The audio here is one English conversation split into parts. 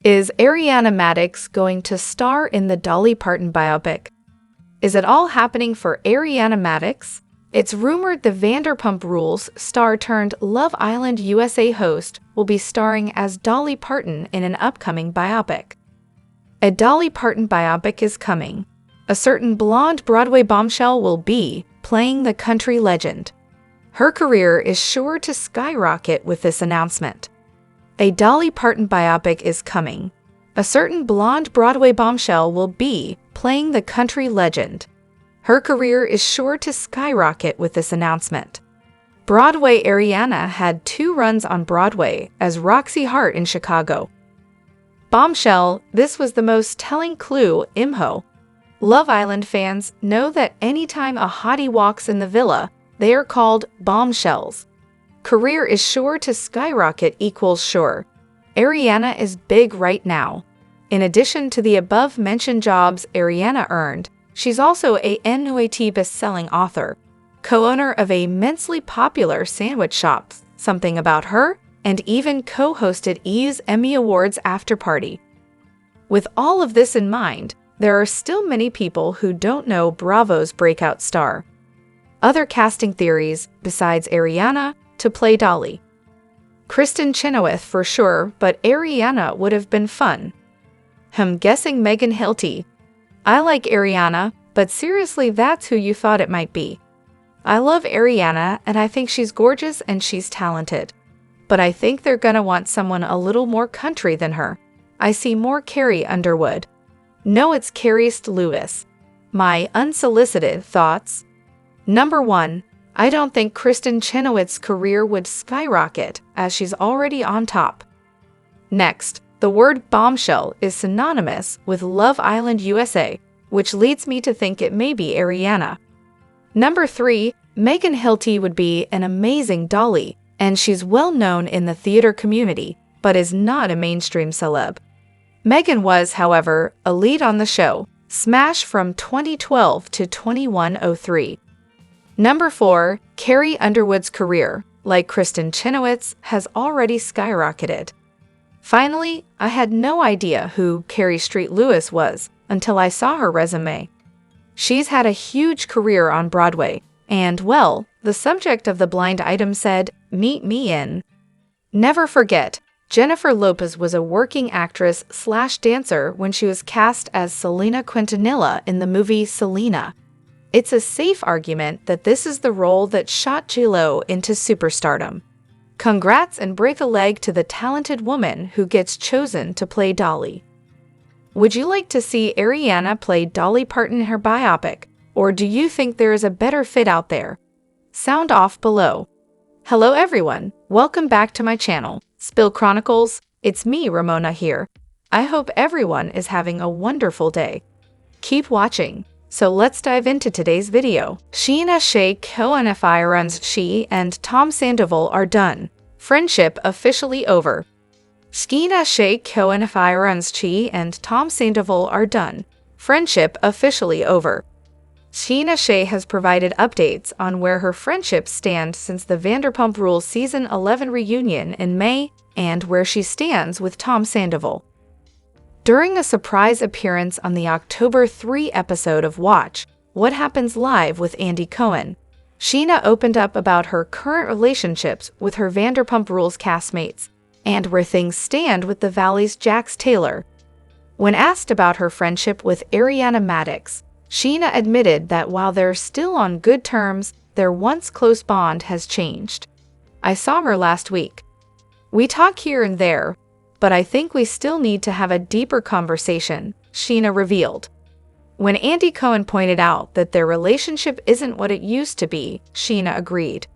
Is Ariana Madix going to star in the Dolly Parton biopic? Is it all happening for Ariana Madix? It's rumored the Vanderpump Rules star turned Love Island USA host will be starring as Dolly Parton in an upcoming biopic. A Dolly Parton biopic is coming. A certain blonde Broadway bombshell will be playing the country legend. Her career is sure to skyrocket with this announcement. A Dolly Parton biopic is coming. A certain blonde Broadway bombshell will be playing the country legend. Her career is sure to skyrocket with this announcement. Broadway Ariana had 2 runs on Broadway as Roxy Hart in Chicago. Bombshell, this was the most telling clue, imho. Love Island fans know that anytime a hottie walks in the villa, they are called bombshells. Career is sure to skyrocket equals sure. Ariana is big right now. In addition to the above-mentioned jobs Ariana earned, she's also a NYT best-selling author, co-owner of a immensely popular sandwich shop, Something About Her, and even co-hosted Eve's Emmy Awards after-party. With all of this in mind, there are still many people who don't know Bravo's breakout star. Other casting theories, besides Ariana, to play Dolly. Kristen Chenoweth for sure, but Ariana would have been fun. I'm guessing Megan Hilty. I like Ariana, but seriously, that's who you thought it might be. I love Ariana, and I think she's gorgeous and she's talented. But I think they're gonna want someone a little more country than her. I see more Carrie Underwood. No, it's Carrie Lewis. My unsolicited thoughts. Number 1. I don't think Kristen Chenoweth's career would skyrocket, as she's already on top. Next, the word bombshell is synonymous with Love Island USA, which leads me to think it may be Ariana. Number 3, Megan Hilty would be an amazing Dolly, and she's well known in the theater community, but is not a mainstream celeb. Megan was, however, a lead on the show, Smash from 2012 to 2103. Number 4, Carrie Underwood's career, like Kristen Chenoweth's, has already skyrocketed. Finally, I had no idea who Carrie Lewis was until I saw her resume. She's had a huge career on Broadway, and, well, the subject of the blind item said, "Meet me in." Never forget, Jennifer Lopez was a working actress/dancer when she was cast as Selena Quintanilla in the movie Selena. It's a safe argument that this is the role that shot J.Lo into superstardom. Congrats and break a leg to the talented woman who gets chosen to play Dolly. Would you like to see Ariana play Dolly Parton in her biopic, or do you think there is a better fit out there? Sound off below. Hello everyone, welcome back to my channel, Spill Chronicles. It's me, Ramona here. I hope everyone is having a wonderful day. Keep watching. So let's dive into today's video. Scheana runs She and Tom Sandoval are done. Friendship officially over. Scheana runs She and Tom Sandoval are done. Friendship officially over. Scheana has provided updates on where her friendships stand since the Vanderpump Rules Season 11 reunion in May and where she stands with Tom Sandoval. During a surprise appearance on the October 3 episode of Watch What Happens Live with Andy Cohen, Scheana opened up about her current relationships with her Vanderpump Rules castmates and where things stand with the Valley's Jax Taylor. When asked about her friendship with Ariana Madix, Scheana admitted that while they're still on good terms, their once close bond has changed. "I saw her last week. We talk here and there, but I think we still need to have a deeper conversation," Scheana revealed. When Andy Cohen pointed out that their relationship isn't what it used to be, Scheana agreed.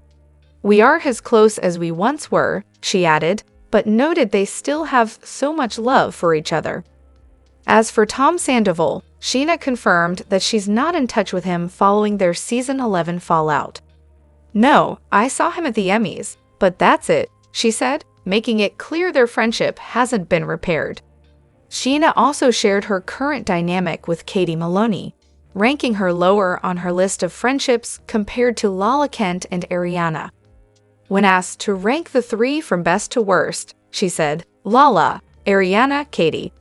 "We aren't as close as we once were," she added, but noted they still have so much love for each other. As for Tom Sandoval, Scheana confirmed that she's not in touch with him following their Season 11 fallout. "No, I saw him at the Emmys, but that's it," she said, making it clear their friendship hasn't been repaired. Scheana also shared her current dynamic with Katie Maloney, ranking her lower on her list of friendships compared to Lala Kent and Ariana. When asked to rank the 3 from best to worst, she said, "Lala, Ariana, Katie.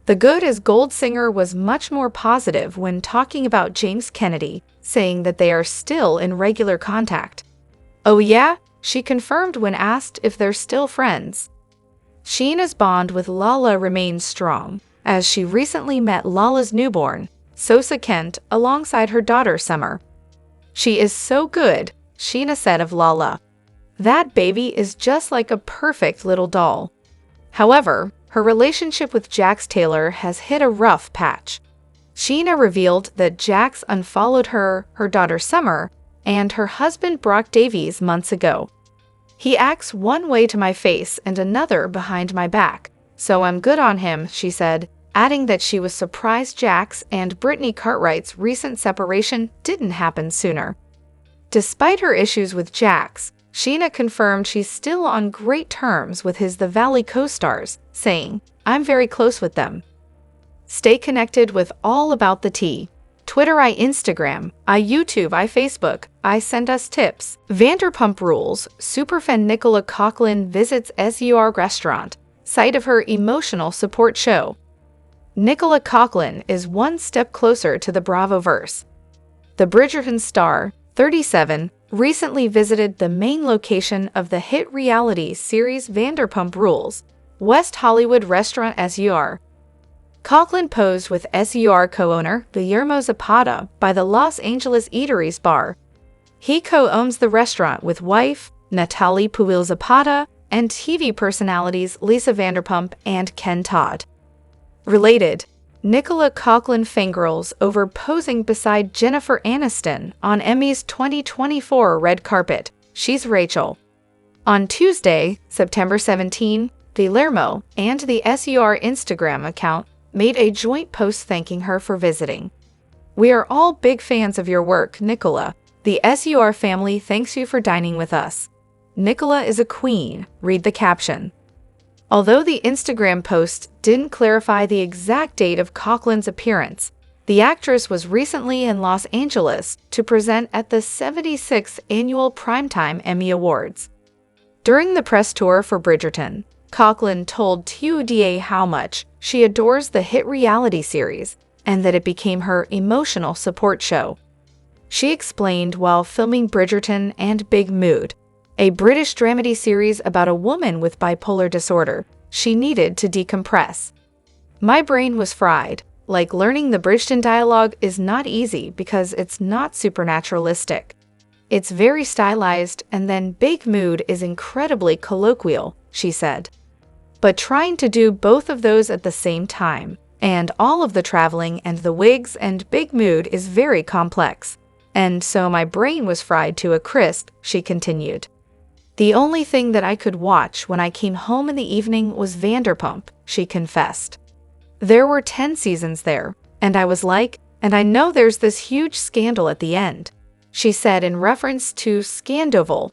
The Good as Gold singer was much more positive when talking about James Kennedy, saying that they are still in regular contact. "Oh yeah?" she confirmed when asked if they're still friends. Scheana's bond with Lala remains strong, as she recently met Lala's newborn, Sosa Kent, alongside her daughter Summer. "She is so good," Scheana said of Lala. "That baby is just like a perfect little doll." However, her relationship with Jax Taylor has hit a rough patch. Scheana revealed that Jax unfollowed her daughter Summer, and her husband Brock Davies months ago. "He acts one way to my face and another behind my back, so I'm good on him," she said, adding that she was surprised Jax and Brittany Cartwright's recent separation didn't happen sooner. Despite her issues with Jax, Scheana confirmed she's still on great terms with his The Valley co-stars, saying, "I'm very close with them." Stay connected with all about the tea. Twitter, Instagram, YouTube, Facebook, send us tips. Vanderpump Rules, superfan Nicola Coughlan visits SUR restaurant, site of her emotional support show. Nicola Coughlan is one step closer to the Bravoverse. The Bridgerton star, 37, recently visited the main location of the hit reality series Vanderpump Rules, West Hollywood restaurant SUR. Coughlan posed with SUR co-owner Guillermo Zapata by the Los Angeles Eateries bar. He co-owns the restaurant with wife Natalie Puil Zapata and TV personalities Lisa Vanderpump and Ken Todd. Related, Nicola Coughlan fangirls over posing beside Jennifer Aniston on Emmy's 2024 red carpet. She's Rachel. On Tuesday, September 17, Guillermo and the SUR Instagram account made a joint post thanking her for visiting. "We are all big fans of your work, Nicola. The SUR family thanks you for dining with us. Nicola is a queen," read the caption. Although the Instagram post didn't clarify the exact date of Coughlan's appearance, the actress was recently in Los Angeles to present at the 76th Annual Primetime Emmy Awards. During the press tour for Bridgerton, Coughlan told TUDA how much she adores the hit reality series and that it became her emotional support show. She explained while filming Bridgerton and Big Mood, a British dramedy series about a woman with bipolar disorder, she needed to decompress. "My brain was fried. Like learning the Bridgerton dialogue is not easy because it's not supernaturalistic. It's very stylized, and then Big Mood is incredibly colloquial," she said. "But trying to do both of those at the same time, and all of the traveling and the wigs and Big Mood is very complex. And so my brain was fried to a crisp," she continued. "The only thing that I could watch when I came home in the evening was Vanderpump," she confessed. "There were 10 seasons there, and I was like, and I know there's this huge scandal at the end," she said in reference to Scandoval,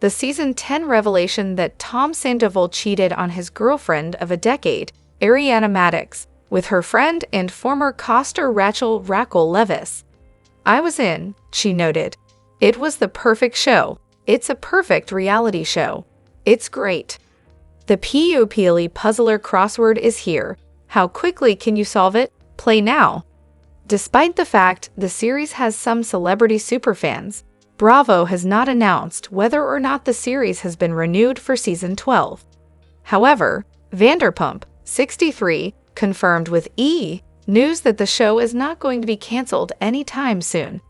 the season 10 revelation that Tom Sandoval cheated on his girlfriend of a decade, Ariana Madix, with her friend and former coster Rachel Leviss. "I was in," she noted. "It was the perfect show. It's a perfect reality show. It's great. The POPLE puzzler crossword is here. How quickly can you solve it? Play now." Despite the fact the series has some celebrity superfans, Bravo has not announced whether or not the series has been renewed for season 12. However, Vanderpump, 63, confirmed with News that the show is not going to be canceled anytime soon.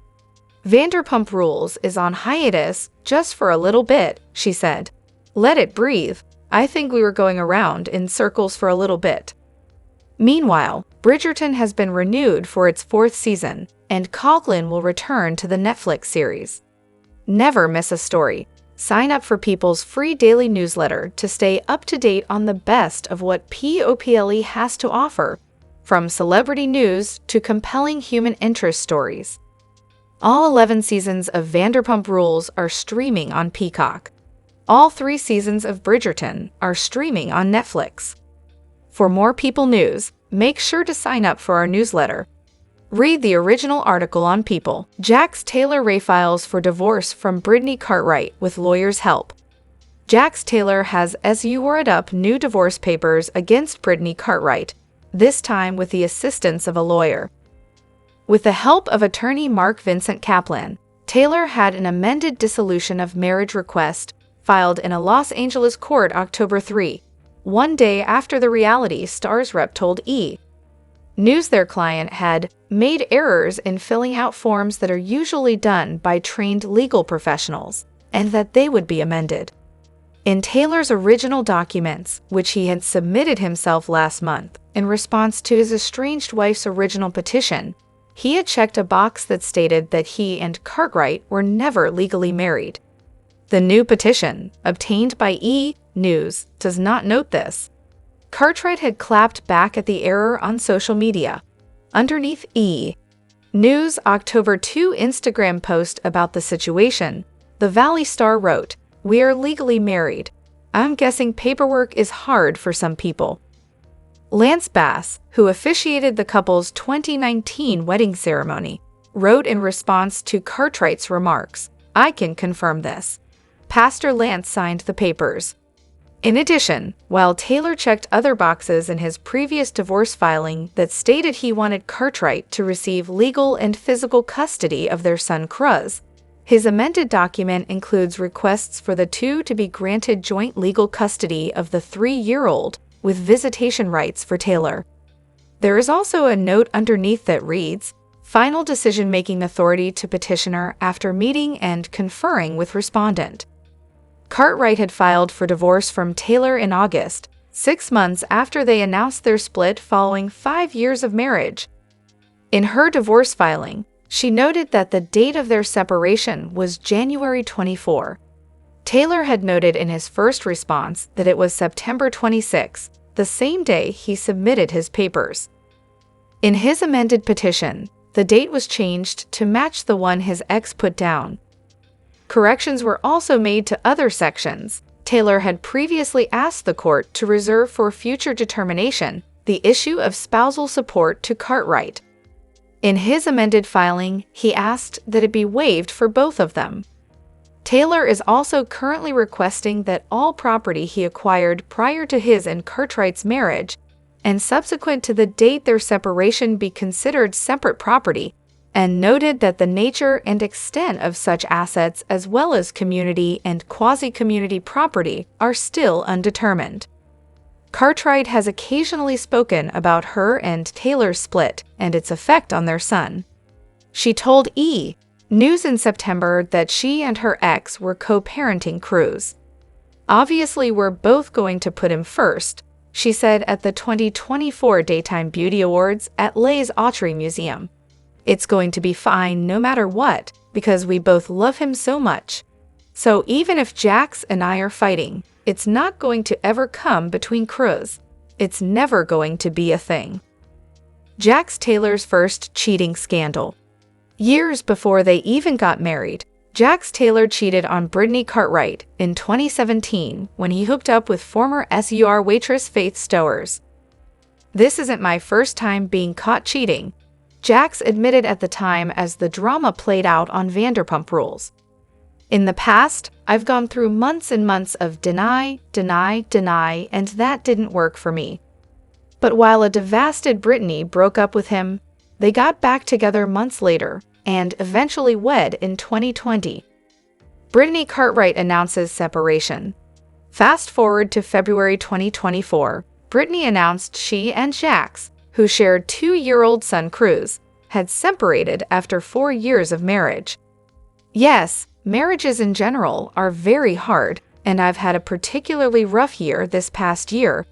"Vanderpump Rules is on hiatus just for a little bit," she said. "Let it breathe. I think we were going around in circles for a little bit." Meanwhile, Bridgerton has been renewed for its 4th season, and Coughlan will return to the Netflix series. Never miss a story. Sign up for People's free daily newsletter to stay up to date on the best of what POPLE has to offer, from celebrity news to compelling human interest stories. All 11 seasons of Vanderpump Rules are streaming on Peacock. All 3 seasons of Bridgerton are streaming on Netflix. For more People news, make sure to sign up for our newsletter. Read the original article on People. Jax Taylor refiles for divorce from Brittany Cartwright with lawyers' help. Jax Taylor has secured up new divorce papers against Brittany Cartwright, this time with the assistance of a lawyer. With the help of attorney Mark Vincent Kaplan, Taylor had an amended dissolution of marriage request filed in a Los Angeles court October 3, one day after the reality star's rep told E! News their client had made errors in filling out forms that are usually done by trained legal professionals, and that they would be amended. In Taylor's original documents, which he had submitted himself last month in response to his estranged wife's original petition, he had checked a box that stated that he and Cartwright were never legally married. The new petition, obtained by E! News, does not note this. Cartwright had clapped back at the error on social media. Underneath E! News' October 2 Instagram post about the situation, the Valley Star wrote, "We are legally married. I'm guessing paperwork is hard for some people." Lance Bass, who officiated the couple's 2019 wedding ceremony, wrote in response to Cartwright's remarks, "I can confirm this. Pastor Lance signed the papers." In addition, while Taylor checked other boxes in his previous divorce filing that stated he wanted Cartwright to receive legal and physical custody of their son Cruz, his amended document includes requests for the two to be granted joint legal custody of the 3-year-old, with visitation rights for Taylor. There is also a note underneath that reads, "Final decision-making authority to petitioner after meeting and conferring with respondent." Cartwright had filed for divorce from Taylor in August, 6 months after they announced their split following 5 years of marriage. In her divorce filing, she noted that the date of their separation was January 24. Taylor had noted in his first response that it was September 26, the same day he submitted his papers. In his amended petition, the date was changed to match the one his ex put down. Corrections were also made to other sections. Taylor had previously asked the court to reserve for future determination the issue of spousal support to Cartwright. In his amended filing, he asked that it be waived for both of them. Taylor is also currently requesting that all property he acquired prior to his and Cartwright's marriage and subsequent to the date their separation be considered separate property, and noted that the nature and extent of such assets as well as community and quasi-community property are still undetermined. Cartwright has occasionally spoken about her and Taylor's split and its effect on their son. She told E! News in September that she and her ex were co-parenting Cruz. "Obviously, we're both going to put him first," she said at the 2024 Daytime Beauty Awards at Les Autry Museum. "It's going to be fine no matter what, because we both love him so much. So even if Jax and I are fighting, it's not going to ever come between Cruz. It's never going to be a thing." Jax Taylor's first cheating scandal. Years before they even got married, Jax Taylor cheated on Brittany Cartwright in 2017 when he hooked up with former SUR waitress Faith Stowers. "This isn't my first time being caught cheating," Jax admitted at the time as the drama played out on Vanderpump Rules. "In the past, I've gone through months and months of deny, and that didn't work for me. But while a devastated Brittany broke up with him, they got back together months later and eventually wed in 2020. Brittany Cartwright announces separation. Fast forward to February 2024, Brittany announced she and Jax, who shared 2-year-old son Cruz, had separated after 4 years of marriage. Yes, marriages in general are very hard, and I've had a particularly rough year this past year,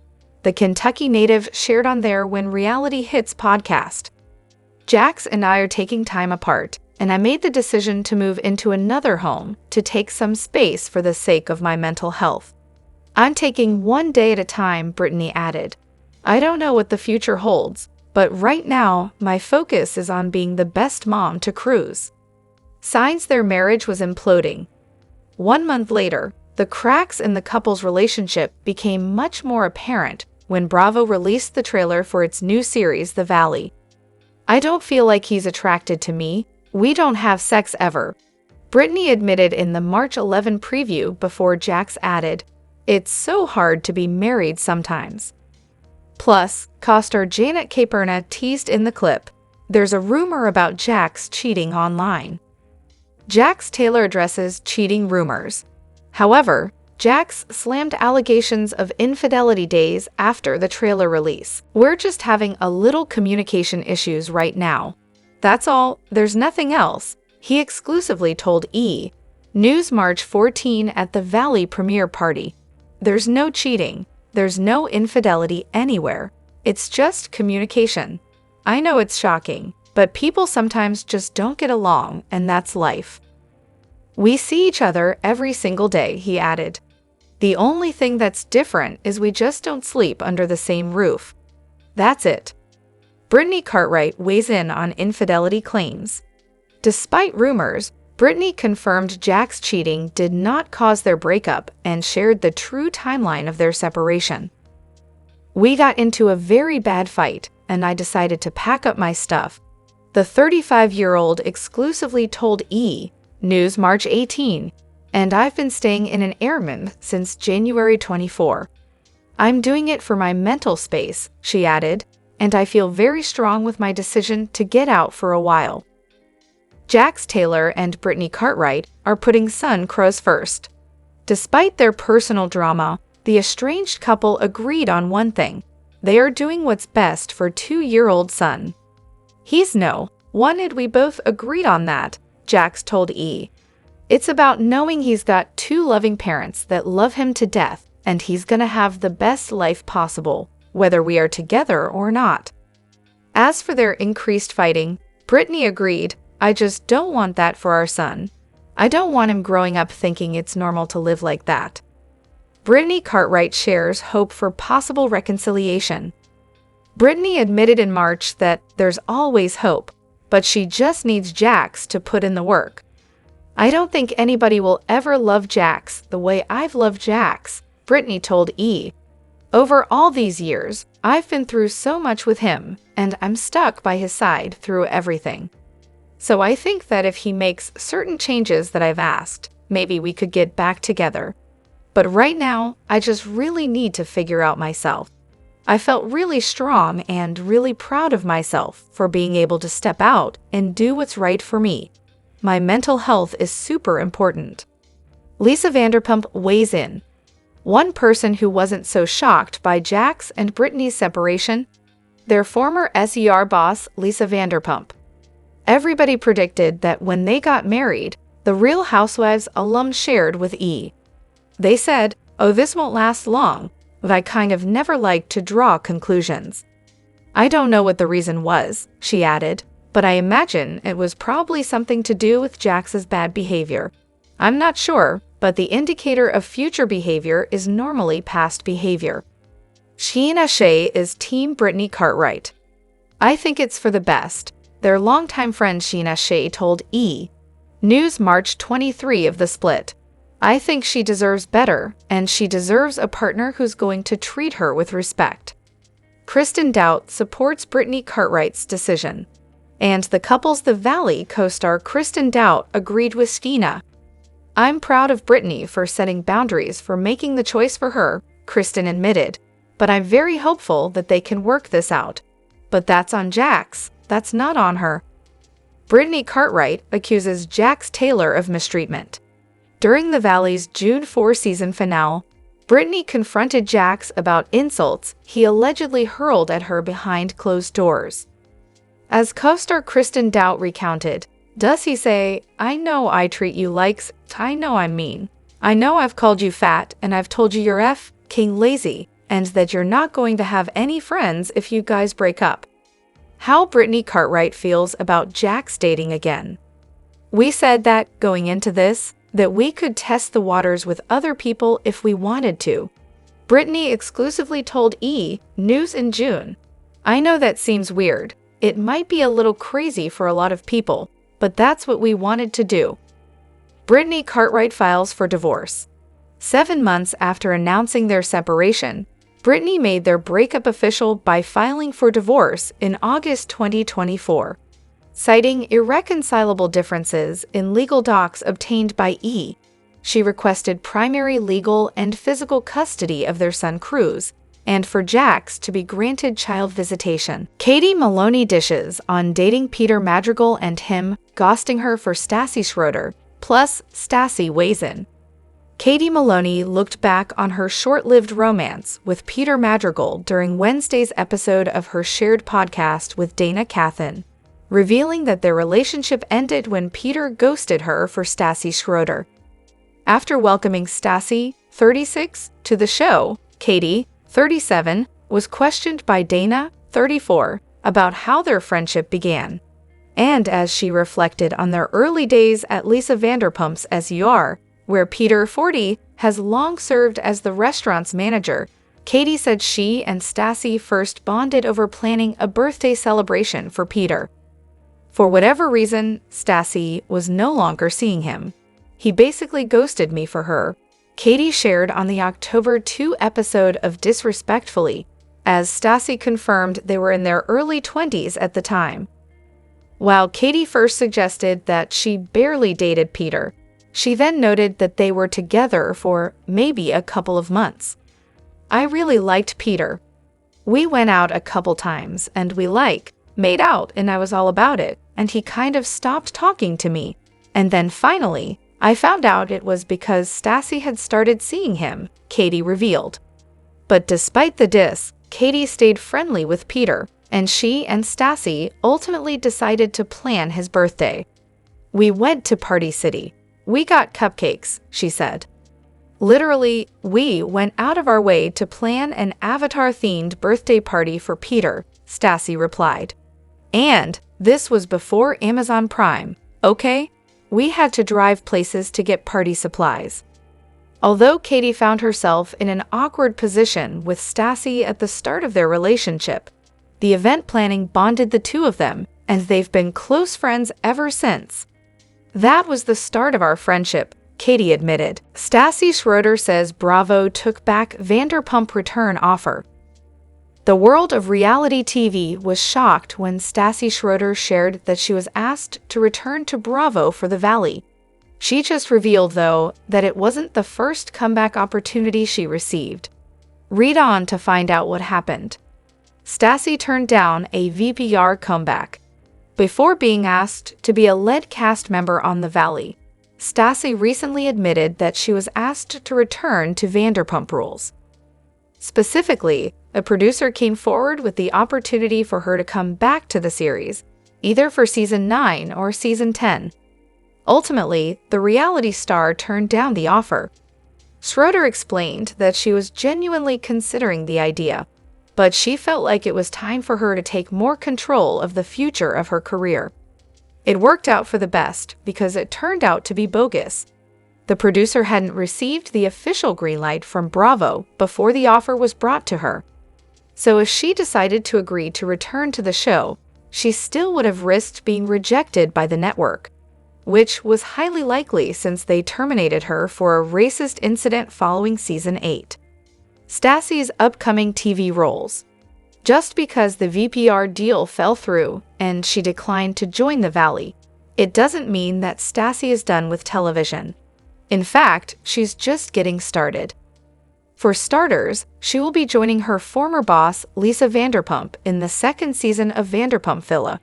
the Kentucky native shared on their When Reality Hits podcast. Jax and I are taking time apart, and I made the decision to move into another home to take some space for the sake of my mental health. I'm taking one day at a time, Brittany added. I don't know what the future holds, but right now, my focus is on being the best mom to Cruz. Signs their marriage was imploding. 1 month later, the cracks in the couple's relationship became much more apparent when Bravo released the trailer for its new series, The Valley. I don't feel like he's attracted to me. We don't have sex ever, Britney admitted in the March 11 preview before Jax added, "It's so hard to be married sometimes." Plus, co-star Janet Caperna teased in the clip, "There's a rumor about Jax cheating online." Jax Taylor addresses cheating rumors. However, Jax slammed allegations of infidelity days after the trailer release. "We're just having a little communication issues right now. That's all, there's nothing else," he exclusively told E! News March 14 at the Valley premiere party. "There's no cheating. There's no infidelity anywhere. It's just communication. I know it's shocking, but people sometimes just don't get along, and that's life. We see each other every single day," he added. "The only thing that's different is we just don't sleep under the same roof. That's it." Britney Cartwright weighs in on infidelity claims. Despite rumors, Britney confirmed Jax cheating did not cause their breakup and shared the true timeline of their separation. "We got into a very bad fight, and I decided to pack up my stuff," the 35-year-old exclusively told E! News March 18, "and I've been staying in an Airbnb since January 24. I'm doing it for my mental space," she added, "and I feel very strong with my decision to get out for a while." Jax Taylor and Britney Cartwright are putting son crows first. Despite their personal drama, the estranged couple agreed on one thing: they are doing what's best for 2-year-old son. "He's no wanted, we both agreed on that," Jax told E! "It's about knowing he's got 2 loving parents that love him to death, and he's gonna have the best life possible, whether we are together or not." As for their increased fighting, Britney agreed, "I just don't want that for our son. I don't want him growing up thinking it's normal to live like that." Britney Cartwright shares hope for possible reconciliation. Britney admitted in March that there's always hope, but she just needs Jax to put in the work. "I don't think anybody will ever love Jax the way I've loved Jax," Britney told E! "Over all these years, I've been through so much with him, and I'm stuck by his side through everything. So I think that if he makes certain changes that I've asked, maybe we could get back together. But right now, I just really need to figure out myself. I felt really strong and really proud of myself for being able to step out and do what's right for me. My mental health is super important." Lisa Vanderpump weighs in. One person who wasn't so shocked by Jax and Britney's separation? Their former SER boss, Lisa Vanderpump. Everybody predicted that when they got married, the Real Housewives alum shared with E! They said, "Oh, this won't last long, but I kind of never liked to draw conclusions." "I don't know what the reason was," she added, "but I imagine it was probably something to do with Jax's bad behavior. I'm not sure, but the indicator of future behavior is normally past behavior." Scheana is Team Britney Cartwright. "I think it's for the best," their longtime friend Scheana told E! News March 23 of the split. "I think she deserves better, and she deserves a partner who's going to treat her with respect." Kristen Doute supports Britney Cartwright's decision. And the couple's The Valley co-star Kristen Doute agreed with Scheana. "I'm proud of Britney for setting boundaries for making the choice for her," Kristen admitted, "but I'm very hopeful that they can work this out. But that's on Jax, that's not on her." Britney Cartwright accuses Jax Taylor of mistreatment. During The Valley's June 4 season finale, Britney confronted Jax about insults he allegedly hurled at her behind closed doors. As co-star Kristen Doute recounted, "Does he say, 'I know I treat you like, I know I'm mean. I know I've called you fat and I've told you you're f***ing lazy and that you're not going to have any friends if you guys break up.'" How Britney Cartwright feels about Jax dating again. "We said that, going into this, that we could test the waters with other people if we wanted to," Britney exclusively told E! News in June. "I know that seems weird. It might be a little crazy for a lot of people, but that's what we wanted to do." Britney Cartwright files for divorce. 7 months after announcing their separation, Britney made their breakup official by filing for divorce in August 2024. Citing irreconcilable differences in legal docs obtained by E, she requested primary legal and physical custody of their son Cruz, and for Jax to be granted child visitation. Katie Maloney dishes on dating Peter Madrigal and him ghosting her for Stassi Schroeder, plus Stassi weighs in. Katie Maloney looked back on her short-lived romance with Peter Madrigal during Wednesday's episode of her shared podcast with Dana Cathan, revealing that their relationship ended when Peter ghosted her for Stassi Schroeder. After welcoming Stassi, 36, to the show, Katie, 37, was questioned by Dana, 34, about how their friendship began. And as she reflected on their early days at Lisa Vanderpump's SUR, where Peter, 40, has long served as the restaurant's manager, Katie said she and Stassi first bonded over planning a birthday celebration for Peter. For whatever reason, Stassi was no longer seeing him. He basically ghosted me for her, Katie shared on the October 2 episode of Disrespectfully, as Stassi confirmed they were in their early 20s at the time. While Katie first suggested that she barely dated Peter, she then noted that they were together for maybe a couple of months. I really liked Peter. We went out a couple times and we made out and I was all about it, and he kind of stopped talking to me. And then finally, I found out it was because Stassi had started seeing him, Katie revealed. But despite the diss, Katie stayed friendly with Peter, and she and Stassi ultimately decided to plan his birthday. We went to Party City. We got cupcakes, she said. Literally, we went out of our way to plan an Avatar-themed birthday party for Peter, Stassi replied. And this was before Amazon Prime, okay? We had to drive places to get party supplies. Although Katie found herself in an awkward position with Stassi at the start of their relationship, the event planning bonded the two of them, and they've been close friends ever since. That was the start of our friendship, Katie admitted. Stassi Schroeder says Bravo took back Vanderpump return offer. The world of reality TV was shocked when Stassi Schroeder shared that she was asked to return to Bravo for The Valley. She just revealed, though, that it wasn't the first comeback opportunity she received. Read on to find out what happened. Stassi turned down a VPR comeback. Before being asked to be a lead cast member on The Valley, Stassi recently admitted that she was asked to return to Vanderpump Rules. Specifically, a producer came forward with the opportunity for her to come back to the series, either for Season 9 or Season 10. Ultimately, the reality star turned down the offer. Schroeder explained that she was genuinely considering the idea, but she felt like it was time for her to take more control of the future of her career. It worked out for the best because it turned out to be bogus. The producer hadn't received the official green light from Bravo before the offer was brought to her. So if she decided to agree to return to the show, she still would have risked being rejected by the network, which was highly likely since they terminated her for a racist incident following Season 8. Stassi's upcoming TV roles. Just because the VPR deal fell through and she declined to join The Valley, it doesn't mean that Stassi is done with television. In fact, she's just getting started. For starters, she will be joining her former boss, Lisa Vanderpump, in the second season of Vanderpump Villa.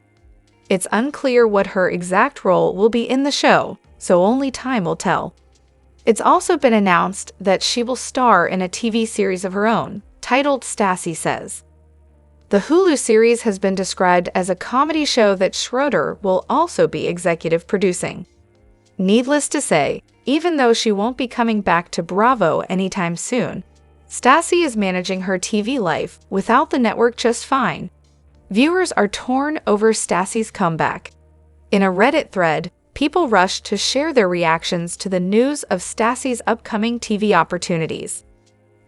It's unclear what her exact role will be in the show, so only time will tell. It's also been announced that she will star in a TV series of her own, titled Stassi Says. The Hulu series has been described as a comedy show that Schroeder will also be executive producing. Needless to say, even though she won't be coming back to Bravo anytime soon, Stassi is managing her TV life without the network just fine. Viewers are torn over Stassi's comeback. In a Reddit thread, people rushed to share their reactions to the news of Stassi's upcoming TV opportunities.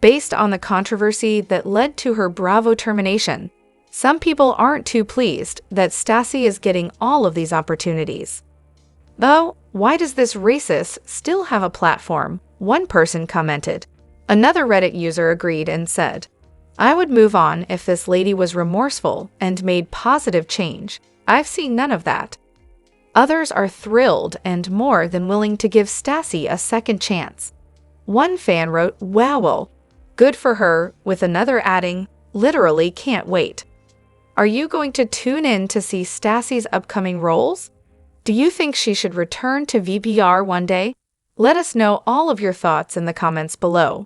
Based on the controversy that led to her Bravo termination, some people aren't too pleased that Stassi is getting all of these opportunities. Though, why does this racist still have a platform? One person commented. Another Reddit user agreed and said, I would move on if this lady was remorseful and made positive change. I've seen none of that. Others are thrilled and more than willing to give Stassi a second chance. One fan wrote, "Wow, good for her," with another adding, "Literally can't wait." Are you going to tune in to see Stassi's upcoming roles? Do you think she should return to VPR one day? Let us know all of your thoughts in the comments below.